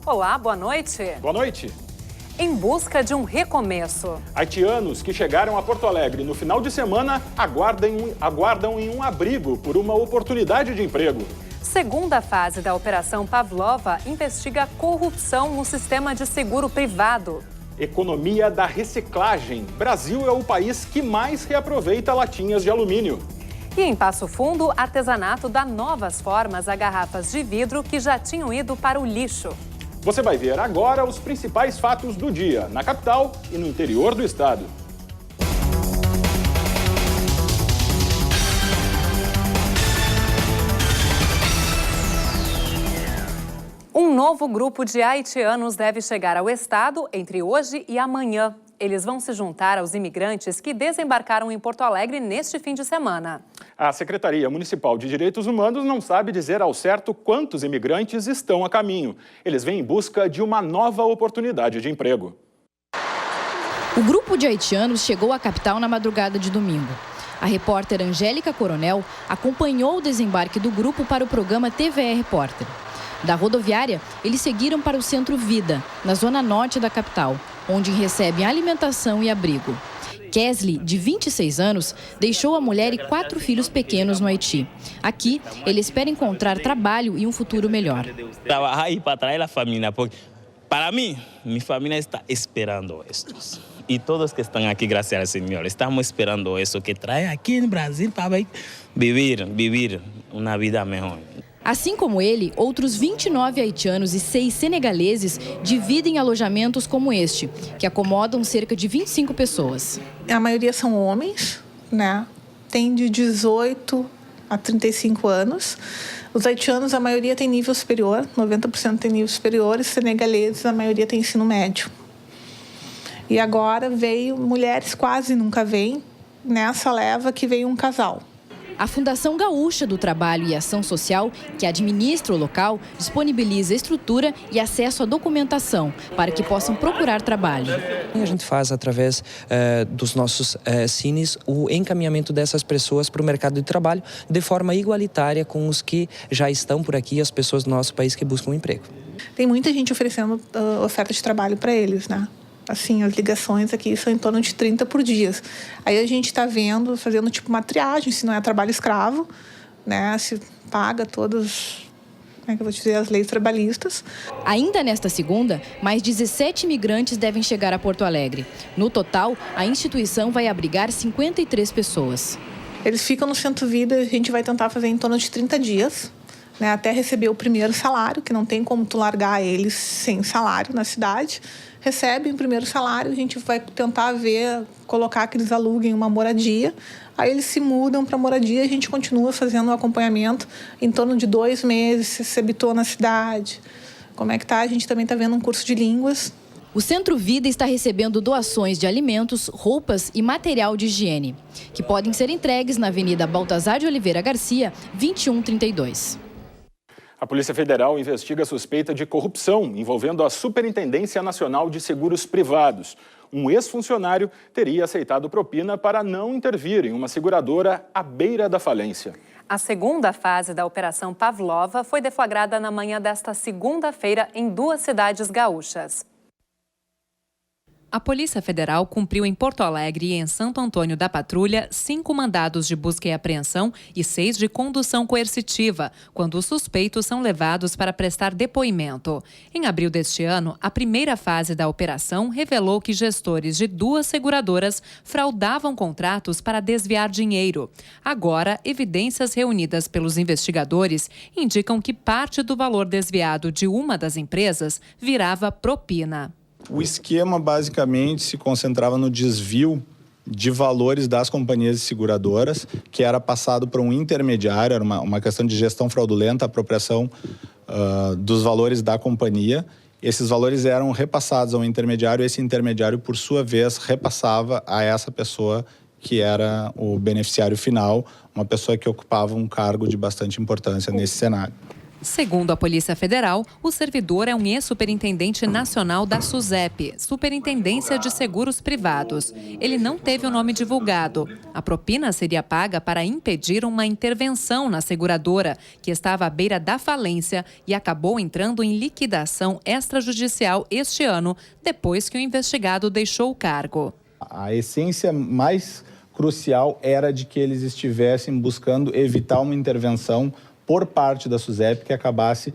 Olá, boa noite. Boa noite. Em busca de um recomeço. Haitianos que chegaram a Porto Alegre no final de semana aguardam em um abrigo por uma oportunidade de emprego. Segunda fase da Operação Pavlova investiga corrupção no sistema de seguro privado. Economia da reciclagem. Brasil é o país que mais reaproveita latinhas de alumínio. E em Passo Fundo, artesanato dá novas formas a garrafas de vidro que já tinham ido para o lixo. Você vai ver agora os principais fatos do dia, na capital e no interior do estado. Um novo grupo de haitianos deve chegar ao estado entre hoje e amanhã. Eles vão se juntar aos imigrantes que desembarcaram em Porto Alegre neste fim de semana. A Secretaria Municipal de Direitos Humanos não sabe dizer ao certo quantos imigrantes estão a caminho. Eles vêm em busca de uma nova oportunidade de emprego. O grupo de haitianos chegou à capital na madrugada de domingo. A repórter Angélica Coronel acompanhou o desembarque do grupo para o programa TVE Repórter. Da rodoviária, eles seguiram para o Centro Vida, na zona norte da capital, onde recebem alimentação e abrigo. Kesley, de 26 anos, deixou a mulher e 4 filhos pequenos no Haiti. Aqui, ele espera encontrar trabalho e um futuro melhor. Trabalhar e para trazer a família, porque para mim, minha família está esperando isto. E todos que estão aqui, graças ao Senhor, estamos esperando isso que traz aqui no Brasil para viver uma vida melhor. Assim como ele, outros 29 haitianos e 6 senegaleses dividem alojamentos como este, que acomodam cerca de 25 pessoas. A maioria são homens, né? Tem de 18 a 35 anos. Os haitianos, a maioria tem nível superior, 90% tem nível superior, e os senegaleses, a maioria tem ensino médio. E agora veio, mulheres quase nunca vêm, nessa leva que veio um casal. A Fundação Gaúcha do Trabalho e Ação Social, que administra o local, disponibiliza estrutura e acesso à documentação para que possam procurar trabalho. A gente faz, através dos nossos cines, o encaminhamento dessas pessoas para o mercado de trabalho de forma igualitária com os que já estão por aqui, as pessoas do nosso país que buscam um emprego. Tem muita gente oferecendo oferta de trabalho para eles, né? Assim, as ligações aqui são em torno de 30 por dia. Aí a gente está vendo, fazendo tipo uma triagem, se não é trabalho escravo, né? Se paga todas, como é que eu vou dizer, as leis trabalhistas. Ainda nesta segunda, mais 17 imigrantes devem chegar a Porto Alegre. No total, a instituição vai abrigar 53 pessoas. Eles ficam no Centro Vida, a gente vai tentar fazer em torno de 30 dias, né? Até receber o primeiro salário, que não tem como tu largar eles sem salário na cidade. Recebem o primeiro salário, a gente vai tentar colocar que eles aluguem uma moradia. Aí eles se mudam para a moradia, a gente continua fazendo o acompanhamento em torno de 2 meses, se você habitou na cidade, como é que tá? A gente também está vendo um curso de línguas. O Centro Vida está recebendo doações de alimentos, roupas e material de higiene, que podem ser entregues na Avenida Baltazar de Oliveira Garcia, 2132. A Polícia Federal investiga a suspeita de corrupção envolvendo a Superintendência Nacional de Seguros Privados. Um ex-funcionário teria aceitado propina para não intervir em uma seguradora à beira da falência. A segunda fase da Operação Pavlova foi deflagrada na manhã desta segunda-feira em 2 cidades gaúchas. A Polícia Federal cumpriu em Porto Alegre e em Santo Antônio da Patrulha 5 mandados de busca e apreensão e 6 de condução coercitiva, quando os suspeitos são levados para prestar depoimento. Em abril deste ano, a primeira fase da operação revelou que gestores de 2 seguradoras fraudavam contratos para desviar dinheiro. Agora, evidências reunidas pelos investigadores indicam que parte do valor desviado de uma das empresas virava propina. O esquema, basicamente, se concentrava no desvio de valores das companhias seguradoras, que era passado por um intermediário, era uma questão de gestão fraudulenta, apropriação dos valores da companhia. Esses valores eram repassados ao intermediário, e esse intermediário, por sua vez, repassava a essa pessoa que era o beneficiário final, uma pessoa que ocupava um cargo de bastante importância nesse cenário. Segundo a Polícia Federal, o servidor é um ex-superintendente nacional da SUSEP, Superintendência de Seguros Privados. Ele não teve o nome divulgado. A propina seria paga para impedir uma intervenção na seguradora, que estava à beira da falência e acabou entrando em liquidação extrajudicial este ano, depois que o investigado deixou o cargo. A essência mais crucial era de que eles estivessem buscando evitar uma intervenção por parte da SUSEP que acabasse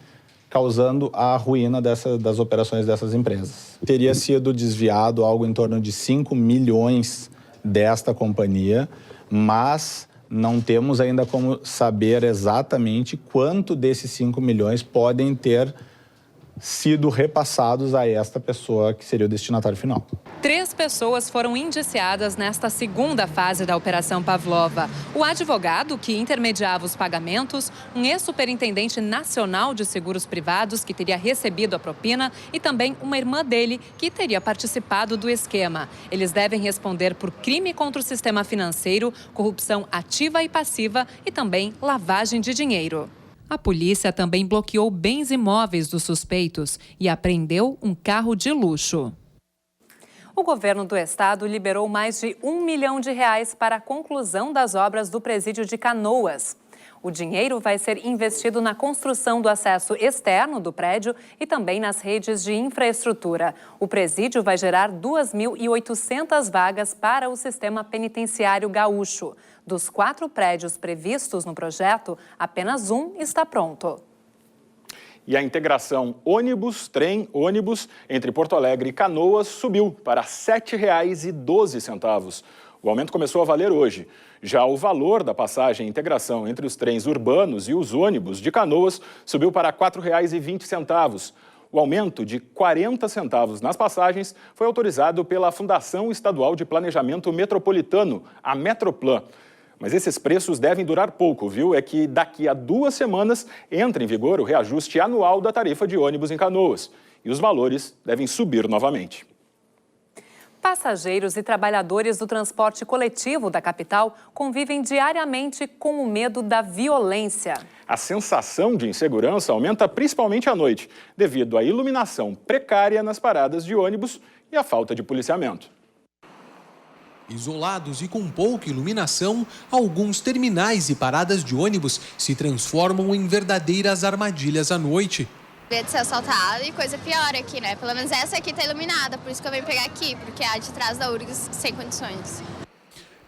causando a ruína das operações dessas empresas. Teria sido desviado algo em torno de 5 milhões desta companhia, mas não temos ainda como saber exatamente quanto desses 5 milhões podem ter sido repassados a esta pessoa que seria o destinatário final. 3 pessoas foram indiciadas nesta segunda fase da Operação Pavlova. O advogado que intermediava os pagamentos, um ex-superintendente nacional de seguros privados que teria recebido a propina e também uma irmã dele que teria participado do esquema. Eles devem responder por crime contra o sistema financeiro, corrupção ativa e passiva e também lavagem de dinheiro. A polícia também bloqueou bens imóveis dos suspeitos e apreendeu um carro de luxo. O governo do estado liberou mais de R$1 milhão para a conclusão das obras do presídio de Canoas. O dinheiro vai ser investido na construção do acesso externo do prédio e também nas redes de infraestrutura. O presídio vai gerar 2.800 vagas para o sistema penitenciário gaúcho. Dos 4 prédios previstos no projeto, apenas um está pronto. E a integração ônibus-trem-ônibus entre Porto Alegre e Canoas subiu para R$ 7,12. O aumento começou a valer hoje. Já o valor da passagem integração entre os trens urbanos e os ônibus de Canoas subiu para R$ 4,20. O aumento de 40 centavos nas passagens foi autorizado pela Fundação Estadual de Planejamento Metropolitano, a Metroplan. Mas esses preços devem durar pouco, viu? É que daqui a 2 semanas entra em vigor o reajuste anual da tarifa de ônibus em Canoas. E os valores devem subir novamente. Passageiros e trabalhadores do transporte coletivo da capital convivem diariamente com o medo da violência. A sensação de insegurança aumenta principalmente à noite, devido à iluminação precária nas paradas de ônibus e à falta de policiamento. Isolados e com pouca iluminação, alguns terminais e paradas de ônibus se transformam em verdadeiras armadilhas à noite. De ser assaltado e coisa pior aqui, né? Pelo menos essa aqui tá iluminada, por isso que eu venho pegar aqui, porque a de trás da URGS sem condições.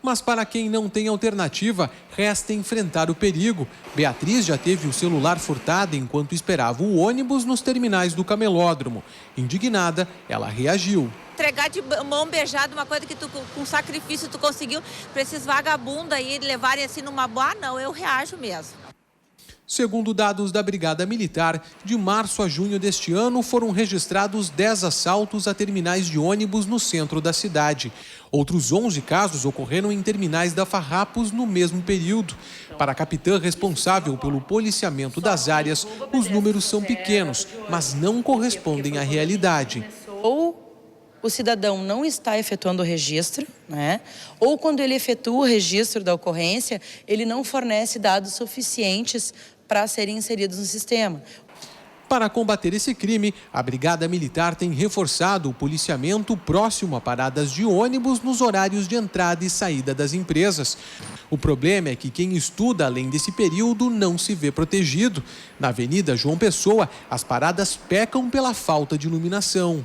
Mas para quem não tem alternativa, resta enfrentar o perigo. Beatriz já teve o celular furtado enquanto esperava o ônibus nos terminais do camelódromo. Indignada, ela reagiu. Entregar de mão beijada uma coisa que tu, com sacrifício tu conseguiu, para esses vagabundos aí levarem assim numa boa, não, eu reajo mesmo. Segundo dados da Brigada Militar, de março a junho deste ano foram registrados 10 assaltos a terminais de ônibus no centro da cidade. Outros 11 casos ocorreram em terminais da Farrapos no mesmo período. Para a capitã responsável pelo policiamento das áreas, os números são pequenos, mas não correspondem à realidade. Ou o cidadão não está efetuando o registro, né? Ou quando ele efetua o registro da ocorrência, ele não fornece dados suficientes para serem inseridos no sistema. Para combater esse crime, a Brigada Militar tem reforçado o policiamento próximo a paradas de ônibus nos horários de entrada e saída das empresas. O problema é que quem estuda além desse período não se vê protegido. Na Avenida João Pessoa, as paradas pecam pela falta de iluminação.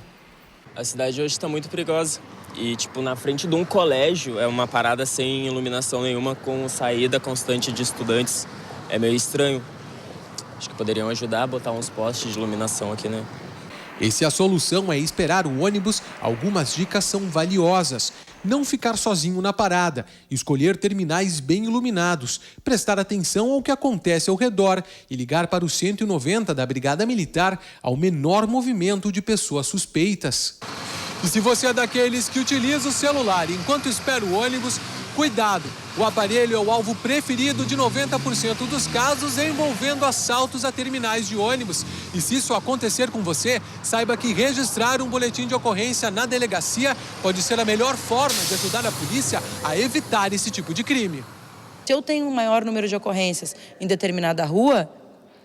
A cidade hoje está muito perigosa e, na frente de um colégio é uma parada sem iluminação nenhuma, com saída constante de estudantes. É meio estranho. Acho que poderiam ajudar a botar uns postes de iluminação aqui, né? E se a solução é esperar o ônibus, algumas dicas são valiosas. Não ficar sozinho na parada, escolher terminais bem iluminados, prestar atenção ao que acontece ao redor e ligar para o 190 da Brigada Militar ao menor movimento de pessoas suspeitas. E se você é daqueles que utiliza o celular enquanto espera o ônibus, cuidado! O aparelho é o alvo preferido de 90% dos casos envolvendo assaltos a terminais de ônibus. E se isso acontecer com você, saiba que registrar um boletim de ocorrência na delegacia pode ser a melhor forma de ajudar a polícia a evitar esse tipo de crime. Se eu tenho um maior número de ocorrências em determinada rua,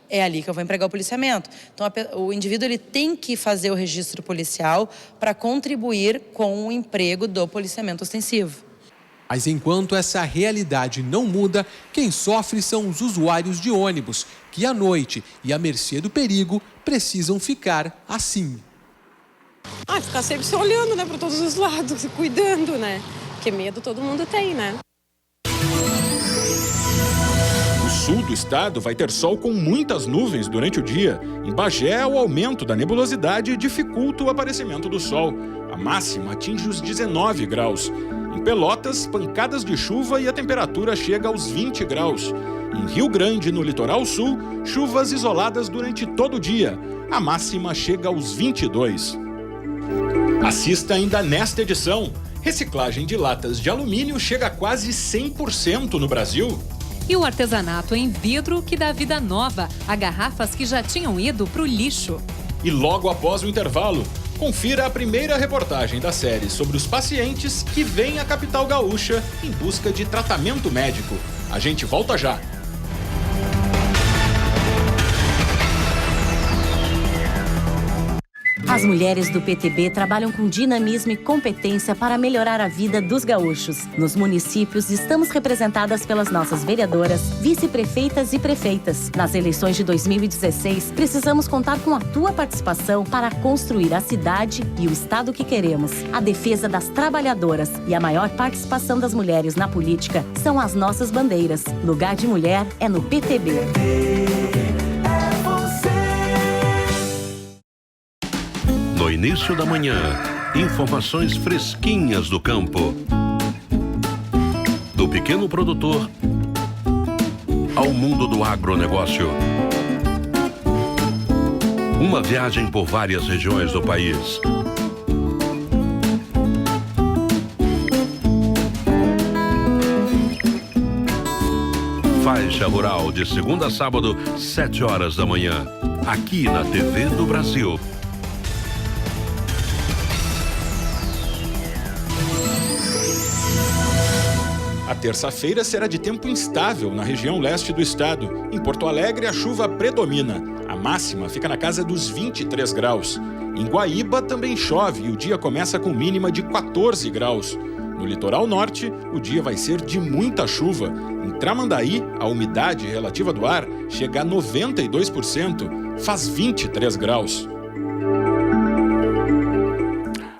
é ali que eu vou empregar o policiamento. Então, o indivíduo ele tem que fazer o registro policial para contribuir com o emprego do policiamento ostensivo. Mas enquanto essa realidade não muda, quem sofre são os usuários de ônibus, que à noite e à mercê do perigo precisam ficar assim. Ficar sempre se olhando, né, para todos os lados, se cuidando, né? Porque medo todo mundo tem, né? O sul do estado vai ter sol com muitas nuvens durante o dia. Em Bagé, o aumento da nebulosidade dificulta o aparecimento do sol. A máxima atinge os 19 graus. Em Pelotas, pancadas de chuva e a temperatura chega aos 20 graus. Em Rio Grande, no litoral sul, chuvas isoladas durante todo o dia. A máxima chega aos 22. Assista ainda nesta edição. Reciclagem de latas de alumínio chega a quase 100% no Brasil. E o artesanato em vidro que dá vida nova a garrafas que já tinham ido para o lixo. E logo após o intervalo, confira a primeira reportagem da série sobre os pacientes que vêm à capital gaúcha em busca de tratamento médico. A gente volta já. As mulheres do PTB trabalham com dinamismo e competência para melhorar a vida dos gaúchos. Nos municípios, estamos representadas pelas nossas vereadoras, vice-prefeitas e prefeitas. Nas eleições de 2016, precisamos contar com a tua participação para construir a cidade e o estado que queremos. A defesa das trabalhadoras e a maior participação das mulheres na política são as nossas bandeiras. Lugar de mulher é no PTB. No início da manhã, informações fresquinhas do campo. Do pequeno produtor ao mundo do agronegócio. Uma viagem por várias regiões do país. Faixa Rural, de segunda a sábado, 7 horas da manhã. Aqui na TV do Brasil. A terça-feira será de tempo instável na região leste do estado. Em Porto Alegre, a chuva predomina. A máxima fica na casa dos 23 graus. Em Guaíba também chove e o dia começa com mínima de 14 graus. No litoral norte, o dia vai ser de muita chuva. Em Tramandaí, a umidade relativa do ar chega a 92%, faz 23 graus.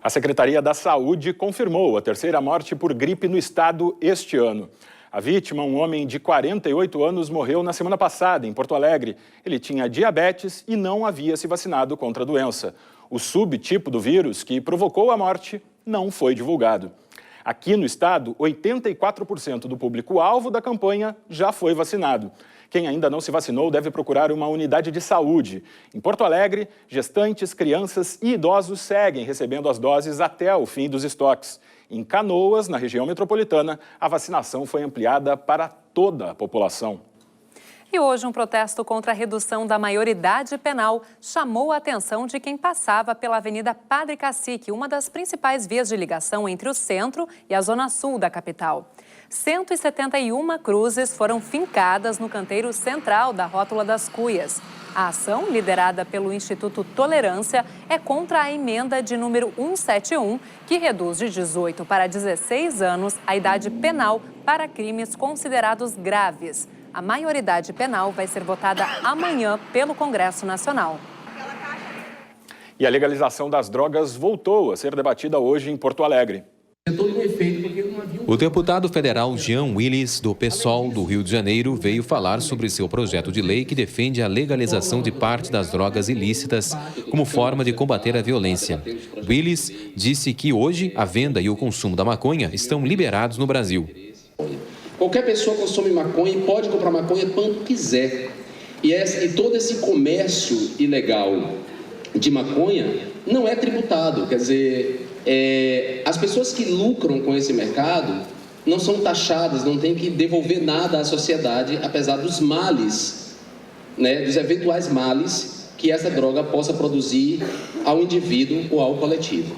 A Secretaria da Saúde confirmou a terceira morte por gripe no estado este ano. A vítima, um homem de 48 anos, morreu na semana passada, em Porto Alegre. Ele tinha diabetes e não havia se vacinado contra a doença. O subtipo do vírus que provocou a morte não foi divulgado. Aqui no estado, 84% do público-alvo da campanha já foi vacinado. Quem ainda não se vacinou deve procurar uma unidade de saúde. Em Porto Alegre, gestantes, crianças e idosos seguem recebendo as doses até o fim dos estoques. Em Canoas, na região metropolitana, a vacinação foi ampliada para toda a população. E hoje, um protesto contra a redução da maioridade penal chamou a atenção de quem passava pela Avenida Padre Cacique, uma das principais vias de ligação entre o centro e a zona sul da capital. 171 cruzes foram fincadas no canteiro central da Rótula das Cuias. A ação, liderada pelo Instituto Tolerância, é contra a emenda de número 171, que reduz de 18 para 16 anos a idade penal para crimes considerados graves. A maioridade penal vai ser votada amanhã pelo Congresso Nacional. E a legalização das drogas voltou a ser debatida hoje em Porto Alegre. O deputado federal Jean Willis, do PSOL do Rio de Janeiro, veio falar sobre seu projeto de lei que defende a legalização de parte das drogas ilícitas como forma de combater a violência. Willis disse que hoje a venda e o consumo da maconha estão liberados no Brasil. Qualquer pessoa consome maconha e pode comprar maconha quando quiser. E todo esse comércio ilegal de maconha não é tributado. Quer dizer, as pessoas que lucram com esse mercado não são taxadas, não têm que devolver nada à sociedade, apesar dos males, né, dos eventuais males que essa droga possa produzir ao indivíduo ou ao coletivo.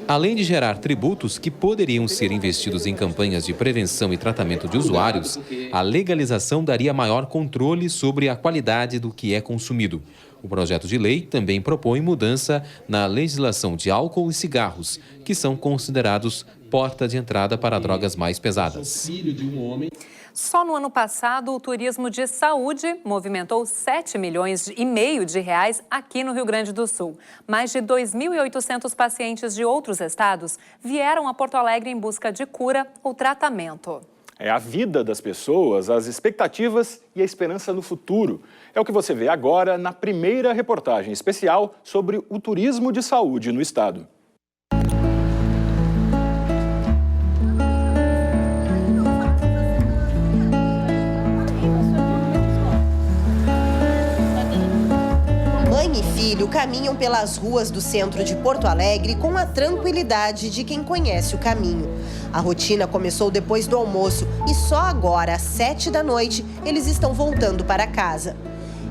Além de gerar tributos que poderiam ser investidos em campanhas de prevenção e tratamento de usuários, a legalização daria maior controle sobre a qualidade do que é consumido. O projeto de lei também propõe mudança na legislação de álcool e cigarros, que são considerados porta de entrada para drogas mais pesadas. Só no ano passado, o turismo de saúde movimentou 7,5 milhões de reais aqui no Rio Grande do Sul. Mais de 2.800 pacientes de outros estados vieram a Porto Alegre em busca de cura ou tratamento. É a vida das pessoas, as expectativas e a esperança no futuro. É o que você vê agora na primeira reportagem especial sobre o turismo de saúde no estado. Mãe e filho caminham pelas ruas do centro de Porto Alegre com a tranquilidade de quem conhece o caminho. A rotina começou depois do almoço e só agora, às 7 da noite, eles estão voltando para casa.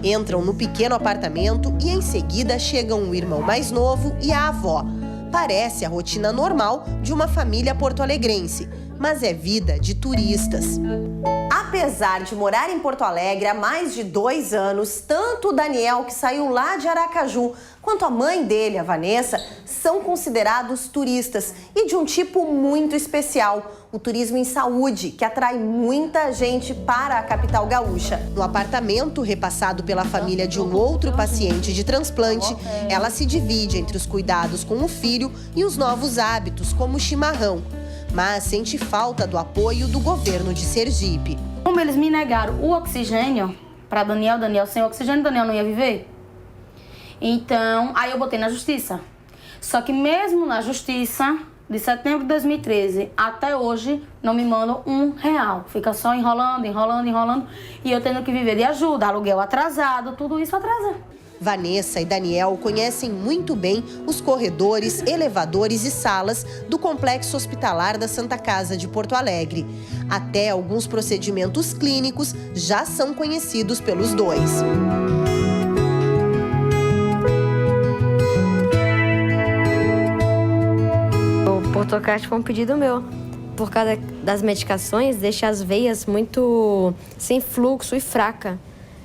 Entram no pequeno apartamento e em seguida chegam o irmão mais novo e a avó. Parece a rotina normal de uma família porto-alegrense, mas é vida de turistas. Apesar de morar em Porto Alegre há mais de 2 anos, tanto o Daniel, que saiu lá de Aracaju, quanto a mãe dele, a Vanessa, são considerados turistas e de um tipo muito especial, o turismo em saúde, que atrai muita gente para a capital gaúcha. No apartamento repassado pela família de um outro paciente de transplante, ela se divide entre os cuidados com o filho e os novos hábitos, como o chimarrão. Mas sente falta do apoio do governo de Sergipe. Como eles me negaram o oxigênio para Daniel sem oxigênio, Daniel não ia viver. Então, aí eu botei na justiça. Só que mesmo na justiça, de setembro de 2013 até hoje, não me mandam R$1. Fica só enrolando. E eu tendo que viver de ajuda, aluguel atrasado, tudo isso atrasa. Vanessa e Daniel conhecem muito bem os corredores, elevadores e salas do Complexo Hospitalar da Santa Casa de Porto Alegre. Até alguns procedimentos clínicos já são conhecidos pelos dois. O Portocard foi um pedido meu. Por causa das medicações, deixa as veias muito sem fluxo e fraca.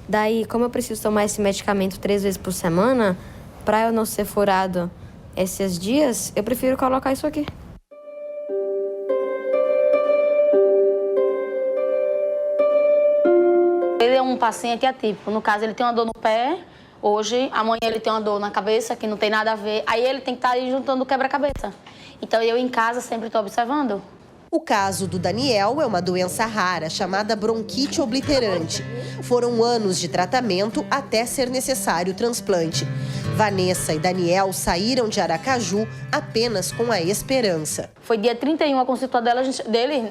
Daí, como eu preciso tomar esse medicamento 3 vezes por semana, para eu não ser furado esses dias, eu prefiro colocar isso aqui. Ele é um paciente atípico. No caso, ele tem uma dor no pé, hoje, amanhã ele tem uma dor na cabeça, que não tem nada a ver. Aí ele tem que estar aí juntando o quebra-cabeça. Então, eu em casa sempre estou observando. O caso do Daniel é uma doença rara, chamada bronquite obliterante. Foram anos de tratamento até ser necessário o transplante. Vanessa e Daniel saíram de Aracaju apenas com a esperança. Foi dia 31 a consulta dele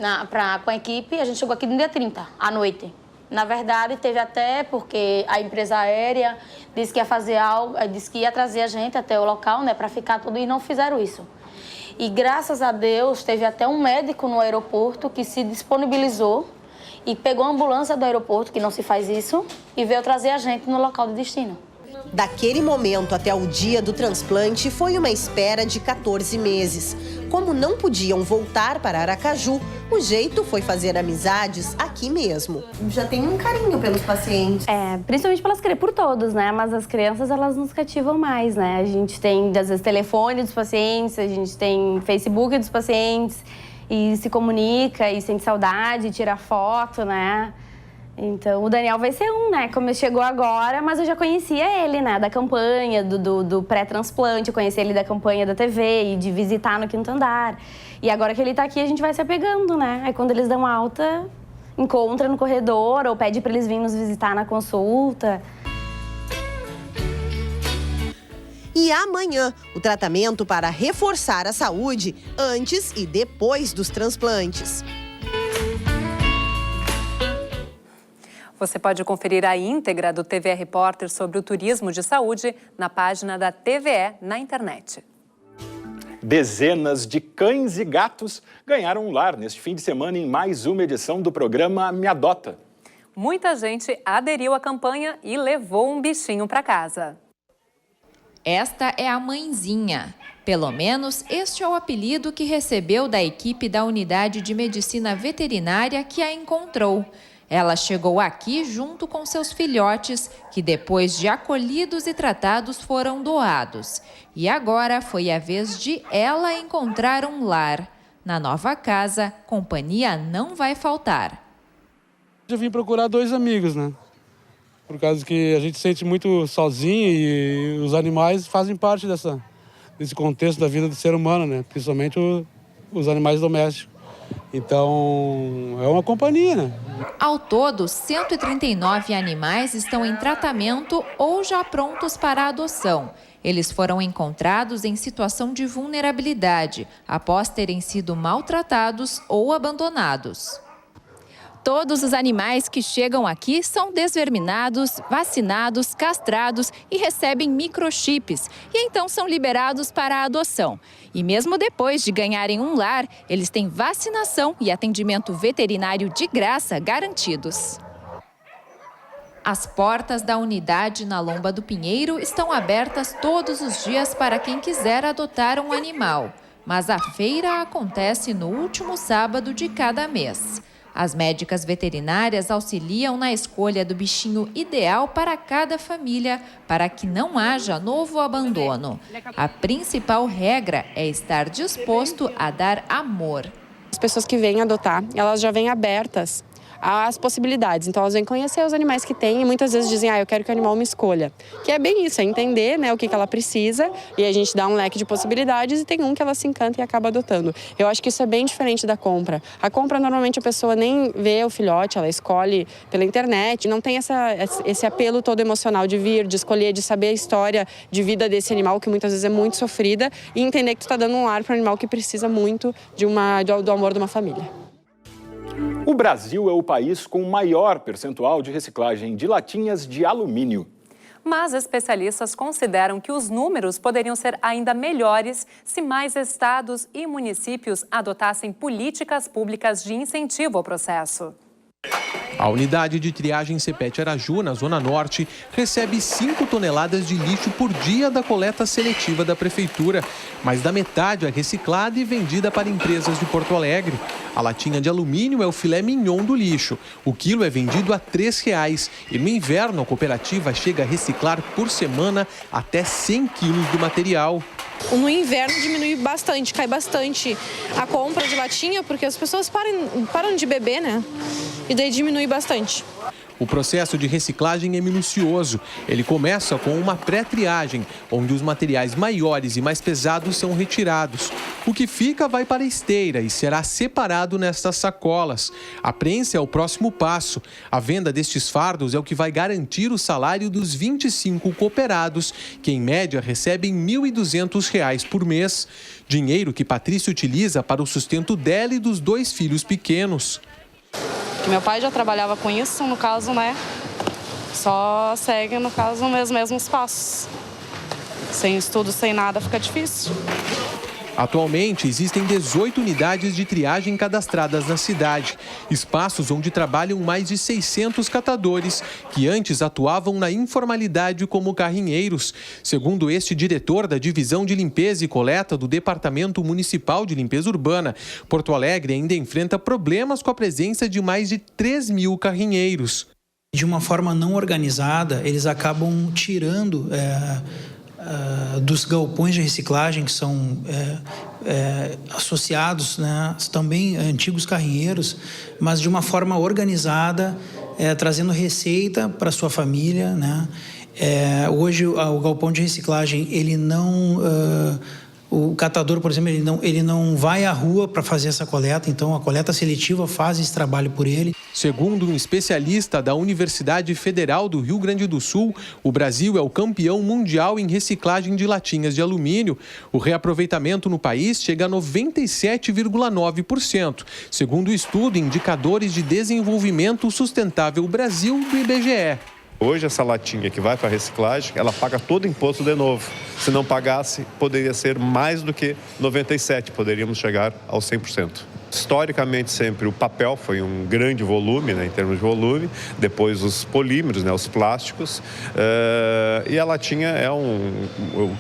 com a equipe, a gente chegou aqui no dia 30, à noite. Na verdade, teve até porque a empresa aérea disse que ia fazer algo, disse que ia trazer a gente até o local, né, para ficar tudo, e não fizeram isso. E graças a Deus, teve até um médico no aeroporto que se disponibilizou e pegou a ambulância do aeroporto, que não se faz isso, e veio trazer a gente no local de destino. Daquele momento até o dia do transplante foi uma espera de 14 meses. Como não podiam voltar para Aracaju, o jeito foi fazer amizades aqui mesmo. Já tem um carinho pelos pacientes. Principalmente por todos, né? Mas as crianças, elas nos cativam mais, né? A gente tem, às vezes, telefone dos pacientes, a gente tem Facebook dos pacientes, e se comunica, e sente saudade, tira foto, né? Então, o Daniel vai ser né? Como chegou agora, mas eu já conhecia ele, né? Da campanha, do pré-transplante, eu conheci ele da campanha da TV e de visitar no 5º andar. E agora que ele tá aqui, a gente vai se apegando, né? Aí quando eles dão alta, encontra no corredor ou pede para eles virem nos visitar na consulta. E amanhã, o tratamento para reforçar a saúde antes e depois dos transplantes. Você pode conferir a íntegra do TVE Repórter sobre o turismo de saúde na página da TVE na internet. Dezenas de cães e gatos ganharam um lar neste fim de semana em mais uma edição do programa Me Adota. Muita gente aderiu à campanha e levou um bichinho para casa. Esta é a mãezinha. Pelo menos este é o apelido que recebeu da equipe da Unidade de Medicina Veterinária que a encontrou. Ela chegou aqui junto com seus filhotes, que depois de acolhidos e tratados foram doados. E agora foi a vez de ela encontrar um lar. Na nova casa, companhia não vai faltar. Eu vim procurar 2 amigos, né? Por causa que a gente se sente muito sozinho e os animais fazem parte desse contexto da vida do ser humano, né? Principalmente os animais domésticos. Então, é uma companhia, né? Ao todo, 139 animais estão em tratamento ou já prontos para a adoção. Eles foram encontrados em situação de vulnerabilidade, após terem sido maltratados ou abandonados. Todos os animais que chegam aqui são desverminados, vacinados, castrados e recebem microchips. E então são liberados para a adoção. E mesmo depois de ganharem um lar, eles têm vacinação e atendimento veterinário de graça garantidos. As portas da unidade na Lomba do Pinheiro estão abertas todos os dias para quem quiser adotar um animal. Mas a feira acontece no último sábado de cada mês. As médicas veterinárias auxiliam na escolha do bichinho ideal para cada família, para que não haja novo abandono. A principal regra é estar disposto a dar amor. As pessoas que vêm adotar, elas já vêm abertas às possibilidades. Então, elas vêm conhecer os animais que têm e muitas vezes dizem, eu quero que o animal me escolha. Que é bem isso, é entender, né, o que ela precisa e a gente dá um leque de possibilidades e tem um que ela se encanta e acaba adotando. Eu acho que isso é bem diferente da compra. A compra, normalmente, a pessoa nem vê o filhote, ela escolhe pela internet. Não tem esse apelo todo emocional de vir, de escolher, de saber a história de vida desse animal, que muitas vezes é muito sofrida, e entender que tu está dando um lar para um animal que precisa muito do amor de uma família. O Brasil é o país com o maior percentual de reciclagem de latinhas de alumínio. Mas especialistas consideram que os números poderiam ser ainda melhores se mais estados e municípios adotassem políticas públicas de incentivo ao processo. A unidade de triagem Cepete Araju, na Zona Norte, recebe 5 toneladas de lixo por dia da coleta seletiva da Prefeitura. Mais da metade é reciclada e vendida para empresas de Porto Alegre. A latinha de alumínio é o filé mignon do lixo. O quilo é vendido a R$ 3,00. E no inverno, a cooperativa chega a reciclar por semana até 100 quilos do material. No inverno diminui bastante, cai bastante a compra de latinha, porque as pessoas param de beber, né? E daí diminui bastante. O processo de reciclagem é minucioso. Ele começa com uma pré-triagem, onde os materiais maiores e mais pesados são retirados. O que fica vai para a esteira e será separado nestas sacolas. A prensa é o próximo passo. A venda destes fardos é o que vai garantir o salário dos 25 cooperados, que em média recebem R$ 1.200 por mês. Dinheiro que Patrícia utiliza para o sustento dela e dos 2 filhos pequenos. Meu pai já trabalhava com isso, no caso, né? Só segue, no caso, os mesmos passos. Sem estudo, sem nada, fica difícil. Atualmente, existem 18 unidades de triagem cadastradas na cidade. Espaços onde trabalham mais de 600 catadores, que antes atuavam na informalidade como carrinheiros. Segundo este diretor da Divisão de Limpeza e Coleta do Departamento Municipal de Limpeza Urbana, Porto Alegre ainda enfrenta problemas com a presença de mais de 3.000 carrinheiros. De uma forma não organizada, eles acabam tirando dos galpões de reciclagem, que são associados, né, também antigos carrinheiros, mas de uma forma organizada, trazendo receita para sua família, né? Hoje o galpão de reciclagem, ele não... O catador, por exemplo, ele não vai à rua para fazer essa coleta, então a coleta seletiva faz esse trabalho por ele. Segundo um especialista da Universidade Federal do Rio Grande do Sul, o Brasil é o campeão mundial em reciclagem de latinhas de alumínio. O reaproveitamento no país chega a 97,9%, segundo o estudo Indicadores de Desenvolvimento Sustentável Brasil do IBGE. Hoje, essa latinha que vai para a reciclagem, ela paga todo o imposto de novo. Se não pagasse, poderia ser mais do que 97%, poderíamos chegar aos 100%. Historicamente, sempre o papel foi um grande volume, né, em termos de volume, depois os polímeros, né, os plásticos, e ela tinha, o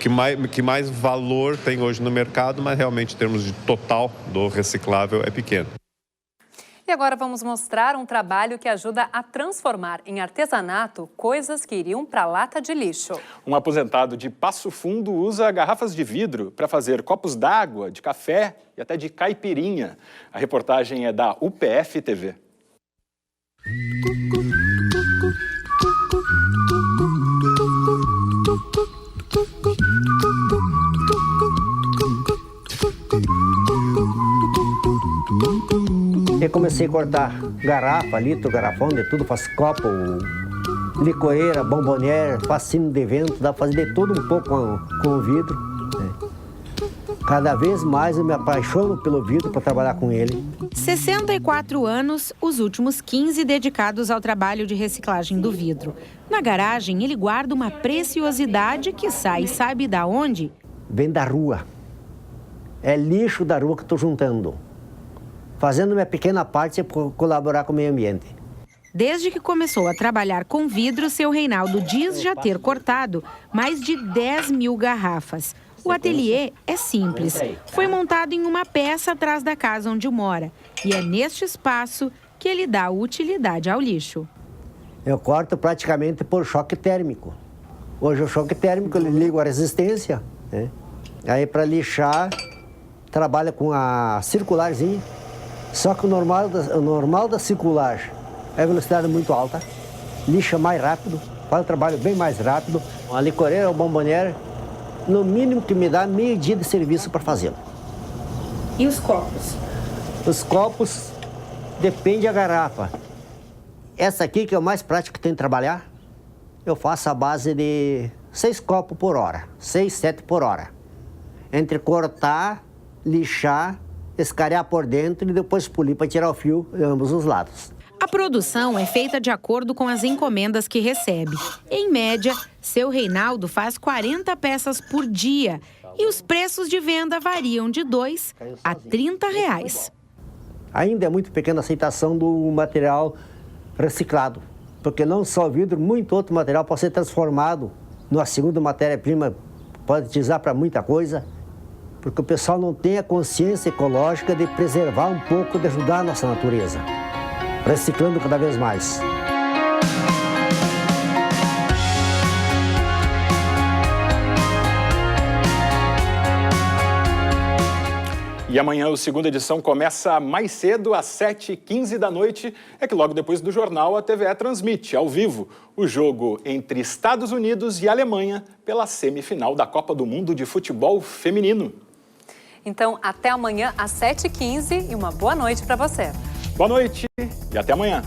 que mais valor tem hoje no mercado, mas realmente em termos de total do reciclável é pequeno. E agora vamos mostrar um trabalho que ajuda a transformar em artesanato coisas que iriam para a lata de lixo. Um aposentado de Passo Fundo usa garrafas de vidro para fazer copos d'água, de café e até de caipirinha. A reportagem é da UPF TV. Eu comecei a cortar garrafa, litro, garrafão, de tudo, faço copo, licoeira, bomboniere, faço sino de vento, dá pra fazer de tudo um pouco com o vidro. Né? Cada vez mais eu me apaixono pelo vidro para trabalhar com ele. 64 anos, os últimos 15 dedicados ao trabalho de reciclagem do vidro. Na garagem, ele guarda uma preciosidade que sai, sabe da onde? Vem da rua. É lixo da rua que estou juntando. Fazendo minha pequena parte para colaborar com o meio ambiente. Desde que começou a trabalhar com vidro, seu Reinaldo diz já ter cortado mais de 10 mil garrafas. O ateliê é simples. Foi montado em uma peça atrás da casa onde mora. E é neste espaço que ele dá utilidade ao lixo. Eu corto praticamente por choque térmico. Hoje o choque térmico, eu ligo a resistência, né? Aí para lixar, trabalha com a circularzinha. Só que o normal da circular é a velocidade muito alta, lixa mais rápido, faz o trabalho bem mais rápido. A licoreira ou bomboniere, no mínimo que me dá meio dia de serviço para fazê-lo. E os copos? Os copos, depende da garrafa. Essa aqui, que é o mais prático que tem de trabalhar, eu faço a base de 6 copos por hora, 6, 7 por hora. Entre cortar, lixar, escarear por dentro e depois polir para tirar o fio de ambos os lados. A produção é feita de acordo com as encomendas que recebe. Em média, seu Reinaldo faz 40 peças por dia e os preços de venda variam de R$2 a R$30. Ainda é muito pequena a aceitação do material reciclado, porque não só o vidro, muito outro material pode ser transformado numa segunda matéria-prima, pode utilizar para muita coisa. Porque o pessoal não tem a consciência ecológica de preservar um pouco, de ajudar a nossa natureza, reciclando cada vez mais. E amanhã a segunda edição começa mais cedo, às 7h15 da noite. É que logo depois do jornal a TVE transmite, ao vivo, o jogo entre Estados Unidos e Alemanha pela semifinal da Copa do Mundo de Futebol Feminino. Então, até amanhã às 7h15 e uma boa noite para você. Boa noite e até amanhã.